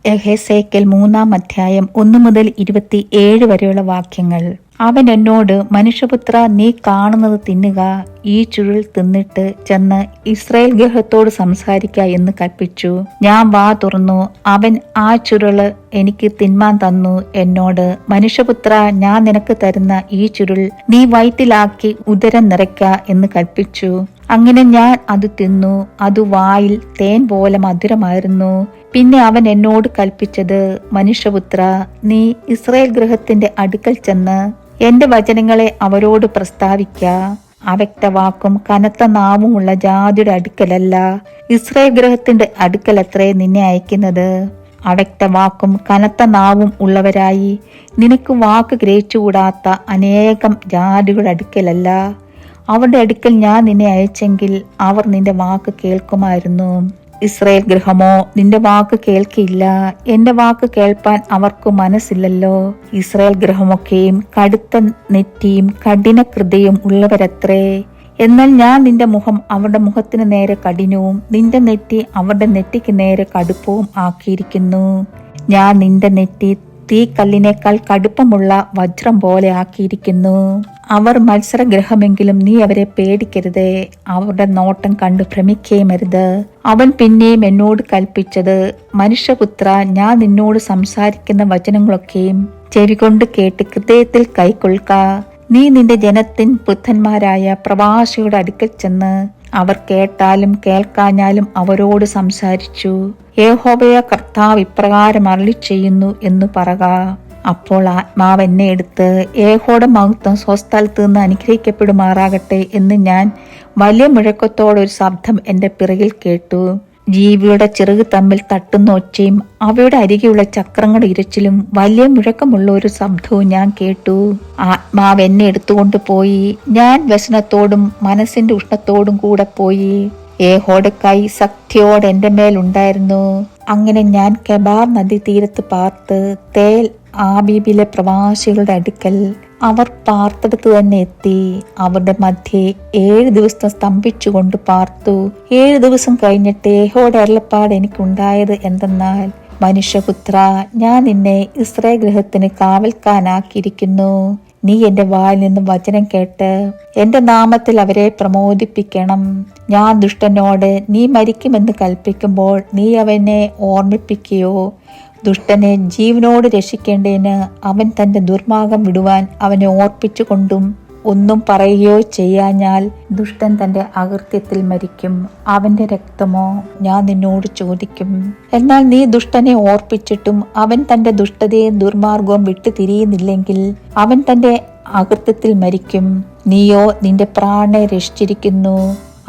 എഹെസേക്കൽ 3-ാം അധ്യായം 1 മുതൽ 27 വരെയുള്ള വാക്യങ്ങൾ. അവൻ എന്നോട്, മനുഷ്യപുത്ര, നീ കാണുന്നത് തിന്നുക, ഈ ചുരുൾ തിന്നിട്ട് ചെന്ന് ഇസ്രായേൽ ഗൃഹത്തോട് സംസാരിക്ക എന്ന് കൽപ്പിച്ചു. ഞാൻ വാ തുറന്നു. അവൻ ആ ചുരുള് എനിക്ക് തിന്മാൻ തന്നു. എന്നോട്, മനുഷ്യപുത്ര, ഞാൻ നിനക്ക് തരുന്ന ഈ ചുരുൾ നീ വയറ്റിലാക്കി ഉദരം നിറയ്ക്ക എന്ന് കൽപ്പിച്ചു. അങ്ങനെ ഞാൻ അത് തിന്നു. അത് വായിൽ തേൻ പോലെ മധുരമായിരുന്നു. പിന്നെ അവൻ എന്നോട് കൽപ്പിച്ചത്, മനുഷ്യപുത്ര, നീ ഇസ്രായേൽ ഗൃഹത്തിന്റെ അടുക്കൽ ചെന്ന് എന്റെ വചനങ്ങളെ അവരോട് പ്രസ്താവിക്ക. അവ്യക്തവാക്കും കനത്ത നാവുമുള്ള ജാതിയുടെ അടുക്കലല്ല, ഇസ്രായേൽ ഗൃഹത്തിന്റെ അടുക്കലത്രേ നിന്നെ അയക്കുന്നത്. അവ്യക്തവാക്കും കനത്ത നാവും ഉള്ളവരായി നിനക്ക് വാക്ക് ഗ്രഹിച്ചുകൂടാത്ത അനേകം ജാതികളുടെ അടുക്കലല്ല, അവരുടെ അടുക്കൽ ഞാൻ നിന്നെ അയച്ചെങ്കിൽ അവർ നിന്റെ വാക്ക് കേൾക്കുമായിരുന്നു. ഇസ്രായേൽ ഗൃഹമോ നിന്റെ വാക്ക് കേൾക്കില്ല. എന്റെ വാക്ക് കേൾപ്പാൻ അവർക്ക് മനസ്സില്ലല്ലോ. ഇസ്രായേൽ ഗൃഹമൊക്കെയും കടുത്ത നെറ്റിയും കഠിന ഹൃദയവും ഉള്ളവരത്രേ. എന്നാൽ ഞാൻ നിന്റെ മുഖം അവരുടെ മുഖത്തിന് നേരെ കഠിനവും നിന്റെ നെറ്റി അവരുടെ നെറ്റിക്ക് നേരെ കടുപ്പവും ആക്കിയിരിക്കുന്നു. ഞാൻ നിന്റെ നെറ്റി തീക്കല്ലിനേക്കാൾ കടുപ്പമുള്ള വജ്രം പോലെ ആക്കിയിരിക്കുന്നു. അവർ മത്സരഗ്രഹമെങ്കിലും നീ അവരെ പേടിക്കരുതേ, അവരുടെ നോട്ടം കണ്ടു ഭ്രമിക്കേമരുത്. അവൻ പിന്നെയും എന്നോട് കൽപ്പിച്ചത്, മനുഷ്യപുത്ര, ഞാൻ നിന്നോട് സംസാരിക്കുന്ന വചനങ്ങളൊക്കെയും ചെവികൊണ്ട് കേട്ട് ഹൃദയത്തിൽ കൈക്കൊള്ളുക. നീ നിന്റെ ജനത്തിൻ പുത്രന്മാരായ പ്രവാസിയുടെ അടുക്കൽ ചെന്ന് അവർ കേട്ടാലും കേൾക്കാഞ്ഞാലും അവരോട് സംസാരിച്ചു, യഹോവയായ കർത്താവ് ഇപ്രകാരം അരുളിച്ചെയ്യുന്നു എന്ന് പറക. അപ്പോൾ ആത്മാവ് എന്നെ എടുത്ത് യഹോവയുടെ മഹത്വം സ്വസ്ഥലത്ത് നിന്ന് അനുഗ്രഹിക്കപ്പെടുമാറാകട്ടെ എന്ന് ഞാൻ വലിയ മുഴക്കത്തോടെ ഒരു ശബ്ദം എന്റെ പിറകിൽ കേട്ടു. ജീവിയുടെ ചിറക് തമ്മിൽ തട്ടുന്ന ഒച്ചയും അവയുടെ അരികെയുള്ള ചക്രങ്ങളുടെ ഇരച്ചിലും വലിയ മുഴക്കമുള്ള ഒരു ശബ്ദവും ഞാൻ കേട്ടു. ആത്മാവ് എന്നെ എടുത്തുകൊണ്ട് പോയി. ഞാൻ വ്യസനത്തോടും മനസ്സിന്റെ ഉഷ്ണത്തോടും കൂടെ പോയി. യഹോവയുടെ കൈ ശക്തിയോടെ എന്റെ മേൽ ഉണ്ടായിരുന്നു. അങ്ങനെ ഞാൻ കെബാർ നദി തീരത്ത് പാർത്ത് തേൽ ആബീബിലെ പ്രവാസികളുടെ അടുക്കൽ അവർ പാർത്തടുത്ത് തന്നെ എത്തി. അവരുടെ മധ്യേ 7 ദിവസം സ്തംഭിച്ചുകൊണ്ട് പാർത്തു. 7 ദിവസം കഴിഞ്ഞിട്ട് യഹോവയുടെ അരുളപ്പാട് എനിക്കുണ്ടായത് എന്തെന്നാൽ, മനുഷ്യപുത്ര, ഞാൻ നിന്നെ ഇസ്രായേൽ ഗൃഹത്തിന് കാവൽക്കാരനാക്കിയിരിക്കുന്നു. നീ എന്റെ വായിൽ നിന്ന് വചനം കേട്ട് എന്റെ നാമത്തിൽ അവരെ പ്രമോദിപ്പിക്കണം. ഞാൻ ദുഷ്ടനോട് നീ മരിക്കുമെന്ന് കൽപ്പിക്കുമ്പോൾ നീ അവനെ ഓർമ്മിപ്പിക്കുകയോ? ദുഷ്ടനെ ജീവനോട് രക്ഷിക്കേണ്ടതിന് അവൻ തന്റെ ദുർമാർഗം വിടുവാൻ അവനെ ഓർപ്പിച്ചുകൊണ്ടും ഒന്നും പറയുകയോ ചെയ്യാഞ്ഞാൽ ദുഷ്ടൻ തന്റെ അകൃത്യത്തിൽ മരിക്കും. അവന്റെ രക്തമോ ഞാൻ നിന്നോട് ചോദിക്കും. എന്നാൽ നീ ദുഷ്ടനെ ഓർപ്പിച്ചിട്ടും അവൻ തന്റെ ദുഷ്ടതയും ദുർമാർഗവും വിട്ടു തിരിയുന്നില്ലെങ്കിൽ അവൻ തന്റെ അകൃത്യത്തിൽ മരിക്കും. നീയോ നിന്റെ പ്രാണനെ രക്ഷിച്ചിരിക്കുന്നു.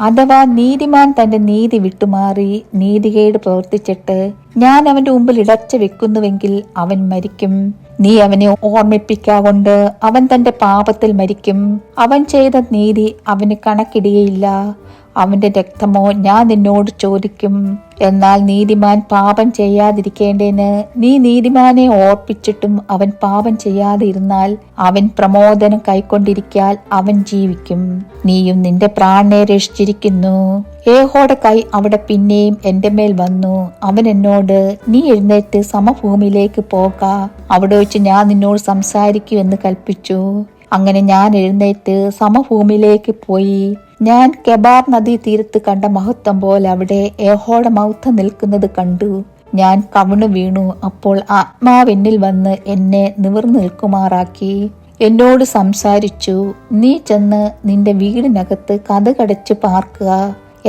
അഥവാ നീതിമാൻ തന്റെ നീതി വിട്ടുമാറി നീതികേട് പ്രവർത്തിച്ചിട്ട് ഞാൻ അവന്റെ മുമ്പിൽ ഇടച്ച വെക്കുന്നുവെങ്കിൽ അവൻ മരിക്കും. നീ അവനെ ഓർമ്മിപ്പിക്കാകൊണ്ട് അവൻ തന്റെ പാപത്തിൽ മരിക്കും. അവൻ ചെയ്ത നീതി അവന് കണക്കിടുകയില്ല. അവന്റെ രക്തമോ ഞാൻ നിന്നോട് ചോദിക്കും. എന്നാൽ നീതിമാൻ പാപം ചെയ്യാതിരിക്കേണ്ടതിന് നീ നീതിമാനെ ഓർപ്പിച്ചിട്ടും അവൻ പാപം ചെയ്യാതെ ഇരുന്നാൽ അവൻ പ്രമോദനം കൈക്കൊണ്ടിരിക്കാൽ അവൻ ജീവിക്കും. നീയും നിന്റെ പ്രാണനെ രക്ഷിച്ചിരിക്കുന്നു. യഹോവയുടെ കൈ അവിടെ പിന്നെയും എന്റെ മേൽ വന്നു. അവൻ എന്നോട്, നീ എഴുന്നേറ്റ് സമഭൂമിയിലേക്ക് പോക, അവിടെ വെച്ച് ഞാൻ നിന്നോട് സംസാരിക്കൂ എന്ന് കൽപ്പിച്ചു. അങ്ങനെ ഞാൻ എഴുന്നേറ്റ് സമഭൂമിയിലേക്ക് പോയി. ഞാൻ കെബാർ നദീ തീരത്ത് കണ്ട മഹത്വം പോലെ അവിടെ യഹോവയുടെ മഹത്വം നിൽക്കുന്നത് കണ്ടു. ഞാൻ കവിണ്ണു വീണു. അപ്പോൾ ആത്മാവ് എന്നിൽ വന്ന് എന്നെ നിവർന്നു നിൽക്കുമാറാക്കി എന്നോട് സംസാരിച്ചു, നീ ചെന്ന് നിന്റെ വീടിനകത്ത് കതകടച്ച് പാർക്കുക.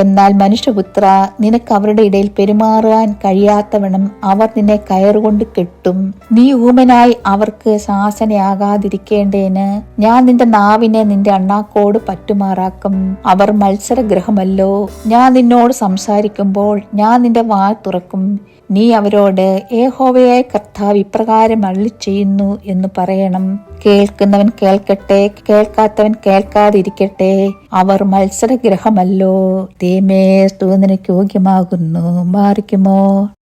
എന്നാൽ മനുഷ്യപുത്ര, നിനക്ക് അവരുടെ ഇടയിൽ പെരുമാറുവാൻ കഴിയാത്തവണ്ണം അവർ നിന്നെ കയറുകൊണ്ട് കെട്ടും. നീ ഊമനായി അവർക്ക് ശാസനയാകാതിരിക്കേണ്ടതിന് ഞാൻ നിന്റെ നാവിനെ നിന്റെ അണ്ണാക്കോട് പറ്റുമാറാക്കും. അവർ മത്സരഗ്രഹമല്ലോ. ഞാൻ നിന്നോട് സംസാരിക്കുമ്പോൾ ഞാൻ നിന്റെ വായ് തുറക്കും. നീ അവരോട്, യഹോവയായ കർത്താവ് ഇപ്രകാരം അരുളിച്ചെയ്യുന്നു എന്ന് പറയണം. കേൾക്കുന്നവൻ കേൾക്കട്ടെ, കേൾക്കാത്തവൻ കേൾക്കാതിരിക്കട്ടെ. അവർ മത്സരഗ്രഹമല്ലോ. ദൈവമേ, സ്തുതിക്ക് യോഗ്യമാകുന്നു. മാറിക്കുമോ?